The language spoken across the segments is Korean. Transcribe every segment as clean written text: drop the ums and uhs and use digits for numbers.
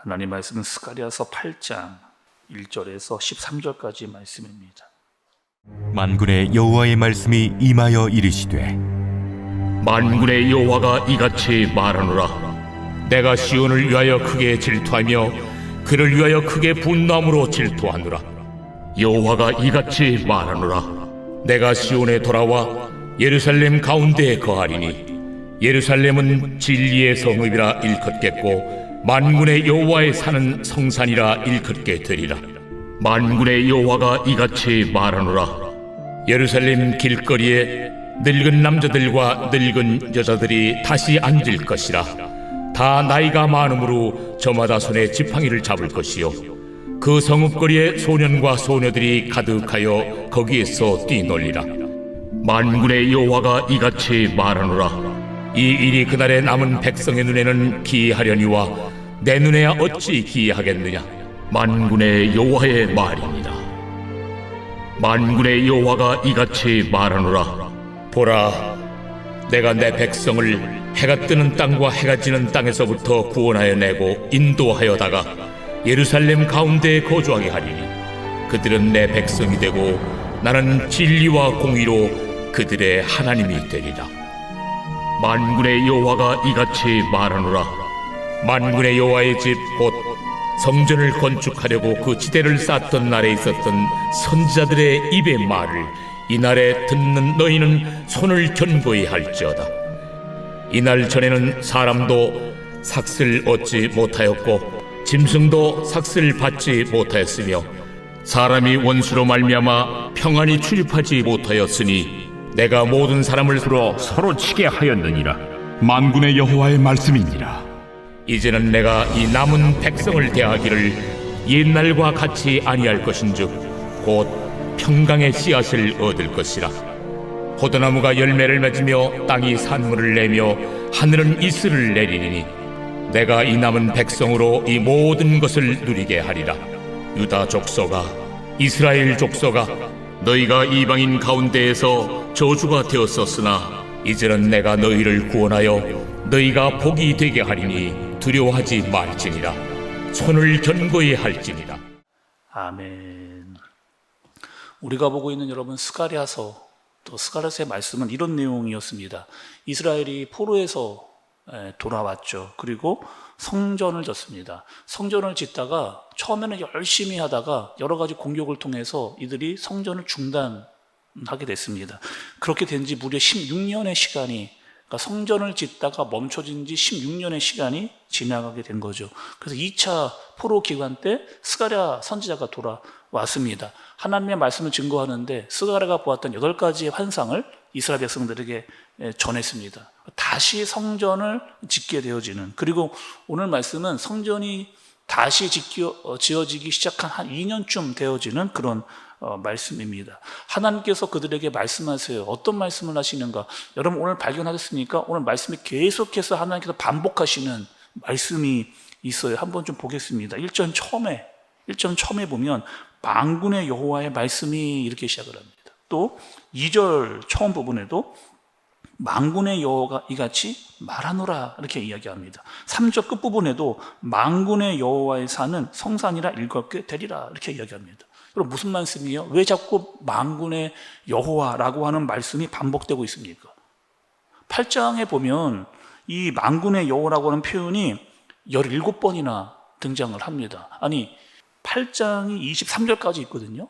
하나님 말씀은 스가랴서 8장 1절에서 13절까지 말씀입니다. 만군의 여호와의 말씀이 임하여 이르시되, 만군의 여호와가 이같이 말하노라. 내가 시온을 위하여 크게 질투하며 그를 위하여 크게 분노함으로 질투하노라. 여호와가 이같이 말하노라. 내가 시온에 돌아와 예루살렘 가운데에 거하리니 예루살렘은 진리의 성읍이라 일컫겠고 만군의 여호와의 사는 성산이라 일컫게 되리라. 만군의 여호와가 이같이 말하노라. 예루살렘 길거리에 늙은 남자들과 늙은 여자들이 다시 앉을 것이라. 다 나이가 많으므로 저마다 손에 지팡이를 잡을 것이요 그 성읍거리에 소년과 소녀들이 가득하여 거기에서 뛰놀리라. 만군의 여호와가 이같이 말하노라. 이 일이 그날에 남은 백성의 눈에는 기이하려니와 내 눈에야 어찌 기이하겠느냐. 만군의 여호와의 말이니라. 만군의 여호와가 이같이 말하노라. 보라, 내가 내 백성을 해가 뜨는 땅과 해가 지는 땅에서부터 구원하여 내고 인도하여다가 예루살렘 가운데에 거주하게 하리니 그들은 내 백성이 되고 나는 진리와 공의로 그들의 하나님이 되리라. 만군의 여호와가 이같이 말하노라. 만군의 여호와의 집 곧 성전을 건축하려고 그 지대를 쌓던 날에 있었던 선지자들의 입의 말을 이날에 듣는 너희는 손을 견고히 할지어다. 이날 전에는 사람도 삭슬 얻지 못하였고 짐승도 삭슬 받지 못하였으며 사람이 원수로 말미암아 평안히 출입하지 못하였으니 내가 모든 사람을 서로 치게 하였느니라. 만군의 여호와의 말씀이니라. 이제는 내가 이 남은 백성을 대하기를 옛날과 같이 아니할 것인즉 곧 평강의 씨앗을 얻을 것이라. 포도나무가 열매를 맺으며 땅이 산물을 내며 하늘은 이슬을 내리니 내가 이 남은 백성으로 이 모든 것을 누리게 하리라. 유다 족속아, 이스라엘 족속아, 너희가 이방인 가운데에서 저주가 되었었으나 이제는 내가 너희를 구원하여 너희가 복이 되게 하리니 두려워하지 말지니라. 손을 견고히 할지니라. 아멘. 우리가 보고 있는 여러분 스가랴서, 또 스가랴서의 말씀은 이런 내용이었습니다. 이스라엘이 포로에서 돌아왔죠. 그리고 성전을 짓습니다. 성전을 짓다가 처음에는 열심히 하다가 여러 가지 공격을 통해서 이들이 성전을 중단하게 됐습니다. 그렇게 된 지 무려 16년의 시간이, 그러니까 성전을 짓다가 멈춰진 지 16년의 시간이 지나가게 된 거죠. 그래서 2차 포로 기간 때 스가랴 선지자가 돌아왔습니다. 하나님의 말씀을 증거하는데 스가랴가 보았던 8가지의 환상을 이스라엘 백성들에게 전했습니다. 다시 성전을 짓게 되어지는, 그리고 오늘 말씀은 성전이 다시 지어지기 시작한 한 2년쯤 되어지는 그런 말씀입니다. 하나님께서 그들에게 말씀하세요. 어떤 말씀을 하시는가? 여러분 오늘 발견하셨습니까? 오늘 말씀이 계속해서 하나님께서 반복하시는 말씀이 있어요. 한번 좀 보겠습니다. 1절 처음에 보면 만군의 여호와의 말씀이 이렇게 시작을 합니다. 또 2절 처음 부분에도 만군의 여호와가 이같이 말하노라 이렇게 이야기합니다. 3절 끝부분에도 만군의 여호와의 산은 성산이라 일컫게 되리라 이렇게 이야기합니다. 그럼 무슨 말씀이에요? 왜 자꾸 만군의 여호와라고 하는 말씀이 반복되고 있습니까? 8장에 보면 이 만군의 여호와라고 하는 표현이 17번이나 등장을 합니다. 아니 8장이 23절까지 있거든요.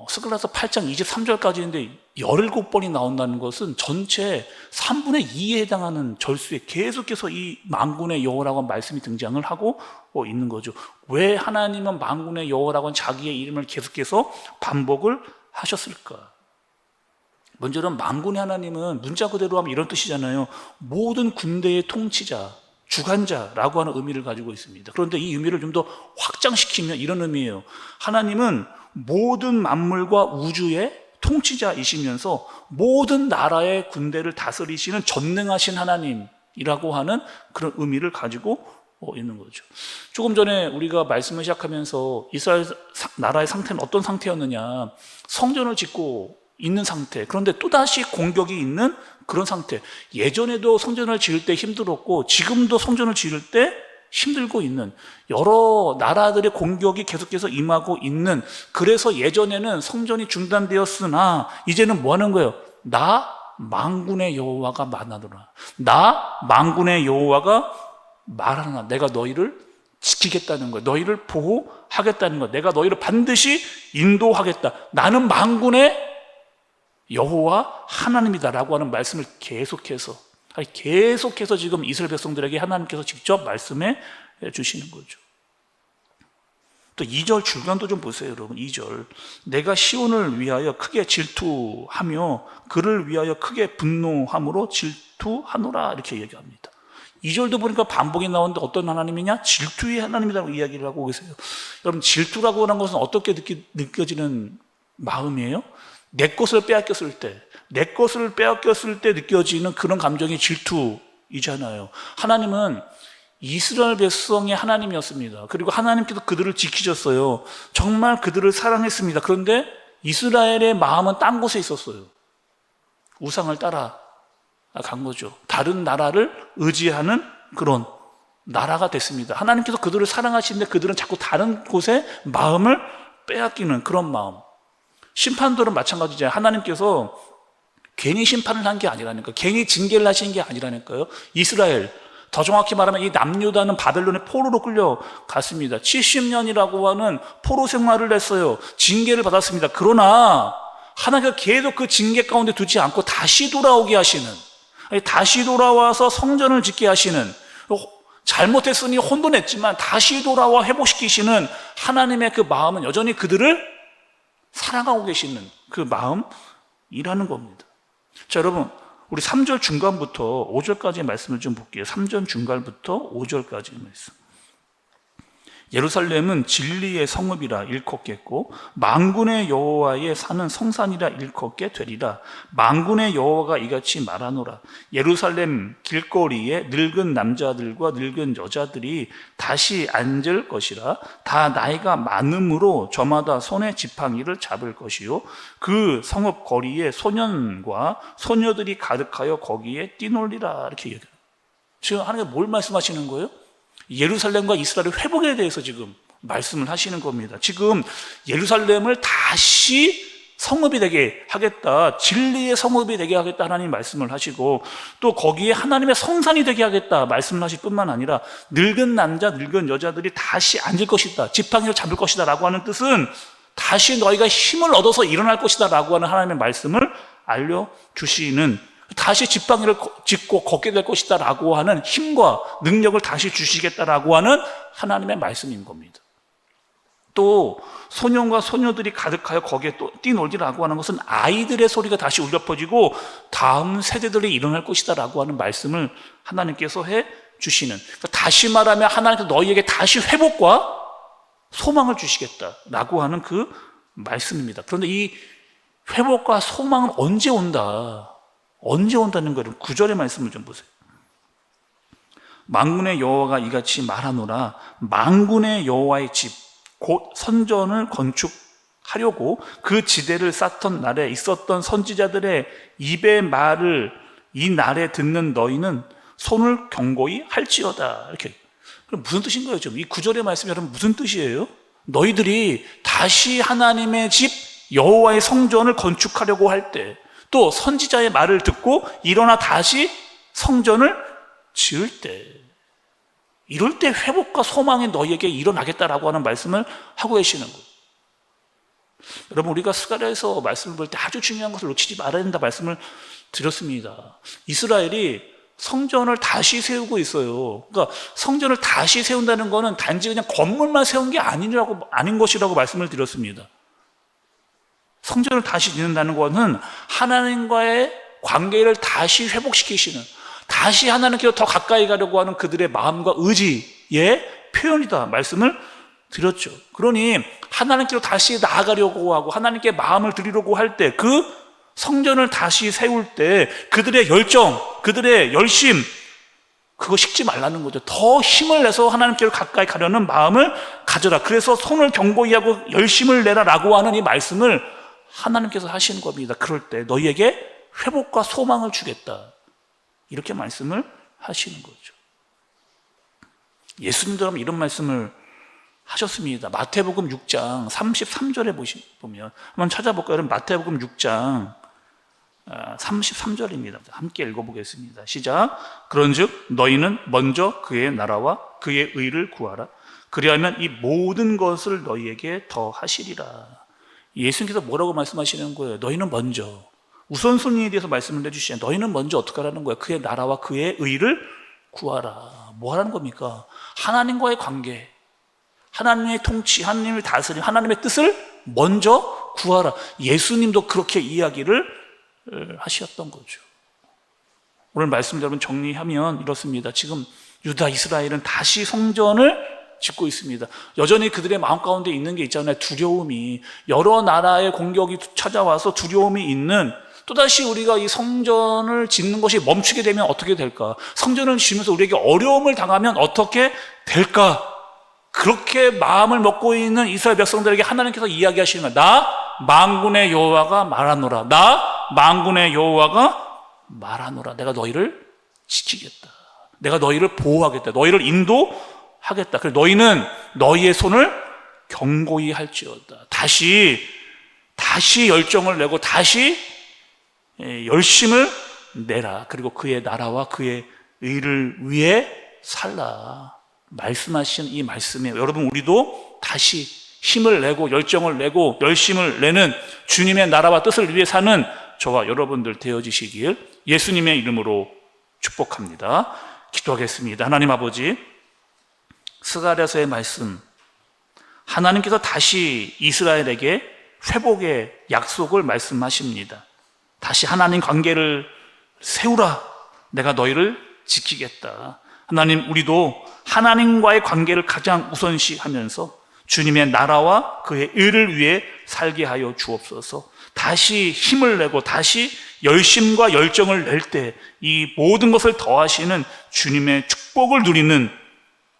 스가랴서 8장 23절까지 있는데 17번이 나온다는 것은 전체 3분의 2에 해당하는 절수에 계속해서 이 만군의 여호와라고 하는 말씀이 등장을 하고 있는 거죠. 왜 하나님은 만군의 여호와라고 하는 자기의 이름을 계속해서 반복을 하셨을까? 먼저는 만군의 하나님은 문자 그대로 하면 이런 뜻이잖아요. 모든 군대의 통치자, 주관자라고 하는 의미를 가지고 있습니다. 그런데 이 의미를 좀 더 확장시키면 이런 의미예요. 하나님은 모든 만물과 우주의 통치자이시면서 모든 나라의 군대를 다스리시는 전능하신 하나님이라고 하는 그런 의미를 가지고 있는 거죠. 조금 전에 우리가 말씀을 시작하면서 이스라엘 나라의 상태는 어떤 상태였느냐, 성전을 짓고 있는 상태, 그런데 또다시 공격이 있는 그런 상태. 예전에도 성전을 지을 때 힘들었고 지금도 성전을 지을 때 힘들고 있는, 여러 나라들의 공격이 계속해서 임하고 있는, 그래서 예전에는 성전이 중단되었으나 이제는 뭐 하는 거예요? 나 만군의 여호와가 말하노라. 나 만군의 여호와가 말하노라. 내가 너희를 지키겠다는 거예요. 너희를 보호하겠다는 거예요. 내가 너희를 반드시 인도하겠다. 나는 만군의 여호와 하나님이다라고 하는 말씀을 계속해서 지금 이스라엘 백성들에게 하나님께서 직접 말씀해 주시는 거죠. 또 2절 중간도 좀 보세요, 여러분. 2절. 내가 시온을 위하여 크게 질투하며 그를 위하여 크게 분노함으로 질투하노라, 이렇게 얘기합니다. 2절도 보니까 반복이 나오는데 어떤 하나님이냐? 질투의 하나님이라고 이야기를 하고 계세요. 여러분, 질투라고 하는 것은 어떻게 느껴지는 마음이에요? 내 것을 빼앗겼을 때 느껴지는 그런 감정이 질투이잖아요. 하나님은 이스라엘 백성의 하나님이었습니다. 그리고 하나님께서 그들을 지키셨어요. 정말 그들을 사랑했습니다. 그런데 이스라엘의 마음은 딴 곳에 있었어요. 우상을 따라간 거죠. 다른 나라를 의지하는 그런 나라가 됐습니다. 하나님께서 그들을 사랑하시는데 그들은 자꾸 다른 곳에 마음을 빼앗기는 그런 마음. 심판들은 마찬가지잖아요. 하나님께서 괜히 심판을 한 게 아니라니까요. 괜히 징계를 하신 게 아니라니까요. 이스라엘, 더 정확히 말하면 이 남유다는 바벨론의 포로로 끌려갔습니다. 70년이라고 하는 포로 생활을 했어요. 징계를 받았습니다. 그러나 하나님께서 계속 그 징계 가운데 두지 않고 다시 돌아오게 하시는, 다시 돌아와서 성전을 짓게 하시는, 잘못했으니 혼돈했지만 다시 돌아와 회복시키시는 하나님의 그 마음은 여전히 그들을 사랑하고 계시는 그 마음이라는 겁니다. 자, 여러분, 우리 3절 중간부터 5절까지의 말씀을 좀 볼게요. 3절 중간부터 5절까지의 말씀. 예루살렘은 진리의 성읍이라 일컫겠고 만군의 여호와의 사는 성산이라 일컫게 되리라. 만군의 여호와가 이같이 말하노라. 예루살렘 길거리에 늙은 남자들과 늙은 여자들이 다시 앉을 것이라. 다 나이가 많음으로 저마다 손에 지팡이를 잡을 것이요 그 성읍 거리에 소년과 소녀들이 가득하여 거기에 뛰놀리라. 이렇게 얘기해요. 지금 하나님이 뭘 말씀하시는 거예요? 예루살렘과 이스라엘의 회복에 대해서 지금 말씀을 하시는 겁니다. 지금 예루살렘을 다시 성읍이 되게 하겠다, 진리의 성읍이 되게 하겠다 하나님 말씀을 하시고, 또 거기에 하나님의 성산이 되게 하겠다 말씀을 하실 뿐만 아니라 늙은 남자, 늙은 여자들이 다시 앉을 것이다, 지팡이를 잡을 것이다 라고 하는 뜻은 다시 너희가 힘을 얻어서 일어날 것이다 라고 하는 하나님의 말씀을 알려주시는, 다시 지팡이를 짚고 걷게 될 것이다 라고 하는 힘과 능력을 다시 주시겠다라고 하는 하나님의 말씀인 겁니다. 또 소년과 소녀들이 가득하여 거기에 또 뛰놀리라고 하는 것은 아이들의 소리가 다시 울려 퍼지고 다음 세대들이 일어날 것이다 라고 하는 말씀을 하나님께서 해 주시는, 그러니까 다시 말하면 하나님께서 너희에게 다시 회복과 소망을 주시겠다라고 하는 그 말씀입니다. 그런데 이 회복과 소망은 언제 온다는 거를 9절의 말씀을 좀 보세요. 만군의 여호와가 이같이 말하노라. 만군의 여호와의 집 곧 선전을 건축하려고 그 지대를 쌓던 날에 있었던 선지자들의 입의 말을 이 날에 듣는 너희는 손을 경고히 할지어다. 이렇게. 그럼 무슨 뜻인 거예요? 지금 이 9절의 말씀이 여러분 무슨 뜻이에요? 너희들이 다시 하나님의 집 여호와의 성전을 건축하려고 할 때, 또 선지자의 말을 듣고 일어나 다시 성전을 지을 때, 이럴 때 회복과 소망이 너희에게 일어나겠다라고 하는 말씀을 하고 계시는 거예요. 여러분, 우리가 스가랴에서 말씀을 볼 때 아주 중요한 것을 놓치지 말아야 된다 말씀을 드렸습니다. 이스라엘이 성전을 다시 세우고 있어요. 그러니까 성전을 다시 세운다는 것은 단지 그냥 건물만 세운 게 아닌 것이라고 말씀을 드렸습니다. 성전을 다시 짓는다는 것은 하나님과의 관계를 다시 회복시키시는, 다시 하나님께로 더 가까이 가려고 하는 그들의 마음과 의지의 표현이다 말씀을 드렸죠. 그러니 하나님께로 다시 나아가려고 하고 하나님께 마음을 드리려고 할 때, 그 성전을 다시 세울 때 그들의 열정, 그들의 열심, 그거 식지 말라는 거죠. 더 힘을 내서 하나님께로 가까이 가려는 마음을 가져라. 그래서 손을 경고히 하고 열심을 내라라고 하는 이 말씀을 하나님께서 하시는 겁니다. 그럴 때 너희에게 회복과 소망을 주겠다, 이렇게 말씀을 하시는 거죠. 예수님도 이런 말씀을 하셨습니다. 마태복음 6장 33절에 보면 한번 찾아볼까요? 여러분, 마태복음 6장 33절입니다. 함께 읽어보겠습니다. 시작. 그런즉 너희는 먼저 그의 나라와 그의 의를 구하라. 그리하면 이 모든 것을 너희에게 더하시리라. 예수님께서 뭐라고 말씀하시는 거예요? 너희는 먼저, 우선순위에 대해서 말씀을 해주시잖아요. 너희는 먼저 어떻게 하라는 거예요? 그의 나라와 그의 의를 구하라. 뭐 하라는 겁니까? 하나님과의 관계, 하나님의 통치, 하나님의 다스림, 하나님의 뜻을 먼저 구하라. 예수님도 그렇게 이야기를 하셨던 거죠. 오늘 말씀 여러분 정리하면 이렇습니다. 지금 유다 이스라엘은 다시 성전을 짓고 있습니다. 여전히 그들의 마음 가운데 있는 게 있잖아요. 두려움이, 여러 나라의 공격이 찾아와서 두려움이 있는, 또다시 우리가 이 성전을 짓는 것이 멈추게 되면 어떻게 될까? 성전을 지으면서 우리에게 어려움을 당하면 어떻게 될까? 그렇게 마음을 먹고 있는 이스라엘 백성들에게 하나님께서 이야기하시는 거야. 나 만군의 여호와가 말하노라. 나 만군의 여호와가 말하노라. 내가 너희를 지키겠다. 내가 너희를 보호하겠다. 너희를 인도하겠다. 그래서 너희는 너희의 손을 견고히 할지어다. 다시 열정을 내고 다시 열심을 내라. 그리고 그의 나라와 그의 의를 위해 살라. 말씀하신 이 말씀에 여러분, 우리도 다시 힘을 내고 열정을 내고 열심을 내는 주님의 나라와 뜻을 위해 사는 저와 여러분들 되어지시길 예수님의 이름으로 축복합니다. 기도하겠습니다. 하나님 아버지, 스가랴서의 말씀, 하나님께서 다시 이스라엘에게 회복의 약속을 말씀하십니다. 다시 하나님 관계를 세우라. 내가 너희를 지키겠다. 하나님, 우리도 하나님과의 관계를 가장 우선시하면서 주님의 나라와 그의 의를 위해 살게 하여 주옵소서. 다시 힘을 내고 다시 열심과 열정을 낼 때 이 모든 것을 더하시는 주님의 축복을 누리는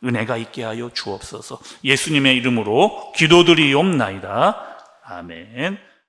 은혜가 있게 하여 주옵소서. 예수님의 이름으로 기도드리옵나이다. 아멘.